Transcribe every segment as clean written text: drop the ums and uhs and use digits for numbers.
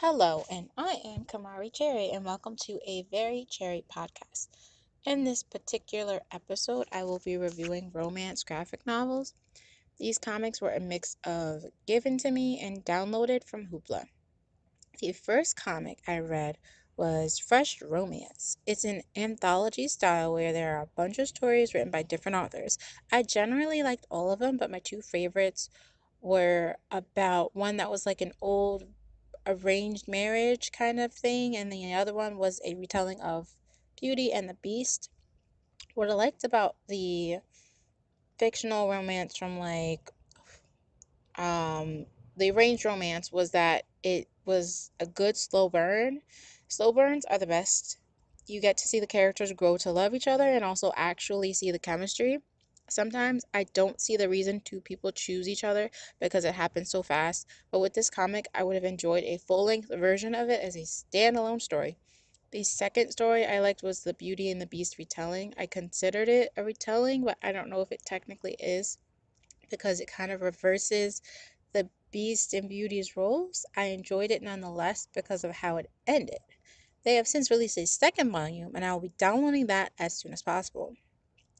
Hello, and I am Kamari Cherry, and welcome to a Very Cherry podcast. In this particular episode, I will be reviewing romance graphic novels. These comics were a mix of given to me and downloaded from Hoopla. The first comic I read was Fresh Romance. It's an anthology style where there are a bunch of stories written by different authors. I generally liked all of them, but my two favorites were about one that was like an old arranged marriage kind of thing, and the other one was a retelling of Beauty and the Beast. What I liked about the fictional romance from um the arranged romance was that it was a good slow burn. Slow burns are the best. You get to see the characters grow to love each other and also actually see the chemistry. Sometimes I don't see the reason two people choose each other because it happens so fast, but with this comic, I would have enjoyed a full length version of it as a standalone story. The second story I liked was the Beauty and the Beast retelling. I considered it a retelling, but I don't know if it technically is because it kind of reverses the Beast and Beauty's roles. I enjoyed it nonetheless because of how it ended. They have since released a second volume, and I will be downloading that as soon as possible.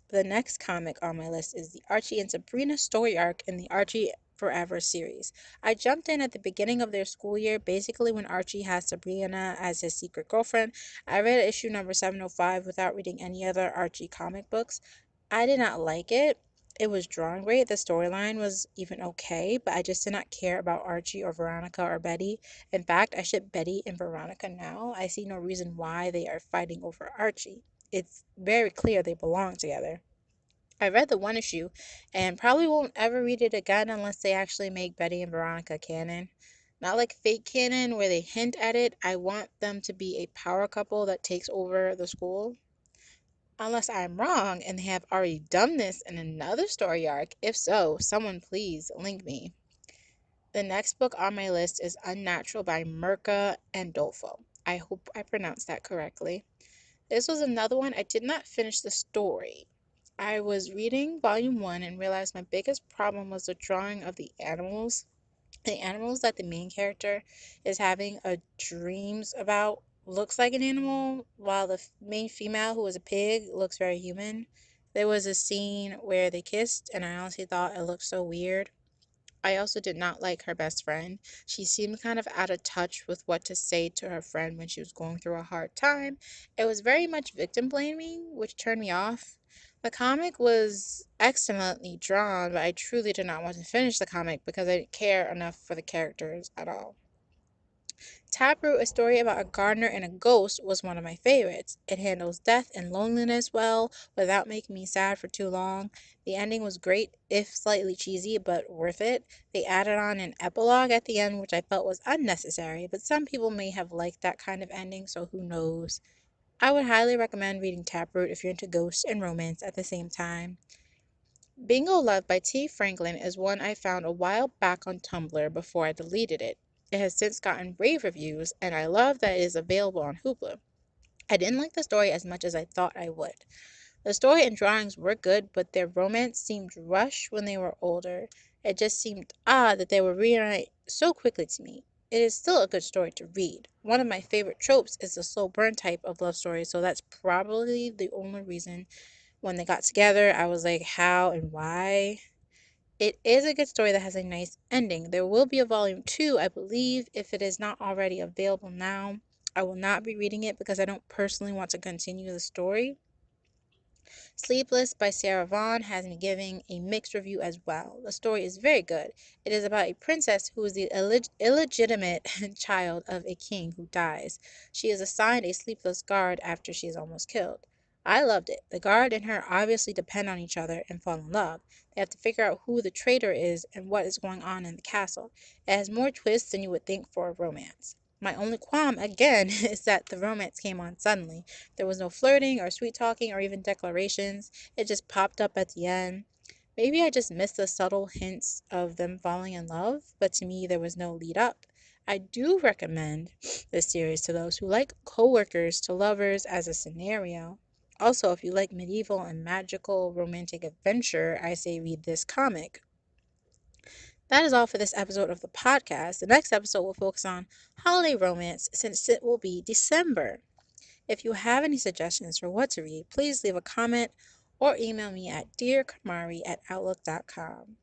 The next comic on my list is the Archie and Sabrina story arc in the Archie Forever series. I jumped in at the beginning of their school year, basically when Archie has Sabrina as his secret girlfriend. I read issue number 705 without reading any other Archie comic books. I did not like it. It was drawn great. The storyline was even okay, but I just did not care about Archie or Veronica or Betty. In fact, I ship Betty and Veronica now. I see no reason why they are fighting over Archie. It's very clear they belong together. I read the one issue and probably won't ever read it again unless they actually make Betty and Veronica canon. Not like fake canon where they hint at it. I want them to be a power couple that takes over the school. Unless I'm wrong and they have already done this in another story arc. If so, someone please link me. The next book on my list is Unnatural by Mirka and Andolfo. I hope I pronounced that correctly. This was another one I did not finish the story. I was reading volume 1 and realized my biggest problem was the drawing of the animals. The animals that the main character is having a dreams about looks like an animal, while the main female, who was a pig, looks very human. There was a scene where they kissed, and I honestly thought it looked so weird. I also did not like her best friend. She seemed kind of out of touch with what to say to her friend when she was going through a hard time. It was very much victim blaming, which turned me off. The comic was excellently drawn, but I truly did not want to finish the comic because I didn't care enough for the characters at all. Taproot, a story about a gardener and a ghost, was one of my favorites. It handles death and loneliness well without making me sad for too long. The ending was great, if slightly cheesy, but worth it. They added on an epilogue at the end, which I felt was unnecessary, but some people may have liked that kind of ending, so who knows. I would highly recommend reading Taproot if you're into ghosts and romance at the same time. Bingo Love by T. Franklin is one I found a while back on Tumblr before I deleted it. It has since gotten rave reviews, and I love that it is available on Hoopla. I didn't like the story as much as I thought I would. The story and drawings were good, but their romance seemed rushed when they were older. It just seemed odd that they were reunited so quickly to me. It is still a good story to read. One of my favorite tropes is the slow burn type of love story, so that's probably the only reason when they got together I was like, how and why? It is a good story that has a nice ending. There will be a volume 2, I believe, if it is not already available now. I will not be reading it because I don't personally want to continue the story. Sleepless by Sarah Vaughn has me giving a mixed review as well. The story is very good. It is about a princess who is the illegitimate child of a king who dies. She is assigned a sleepless guard after she is almost killed. I loved it. The guard and her obviously depend on each other and fall in love. They have to figure out who the traitor is and what is going on in the castle. It has more twists than you would think for a romance. My only qualm, again, is that the romance came on suddenly. There was no flirting or sweet talking or even declarations. It just popped up at the end. Maybe I just missed the subtle hints of them falling in love, but to me, there was no lead up. I do recommend this series to those who like coworkers to lovers as a scenario. Also, if you like medieval and magical romantic adventure, I say read this comic. That is all for this episode of the podcast. The next episode will focus on holiday romance since it will be December. If you have any suggestions for what to read, please leave a comment or email me at dearkamary@outlook.com.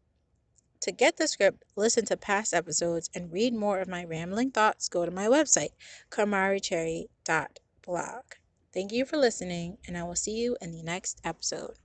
To get the script, listen to past episodes, and read more of my rambling thoughts, go to my website, kamaricherry.blog. Thank you for listening, and I will see you in the next episode.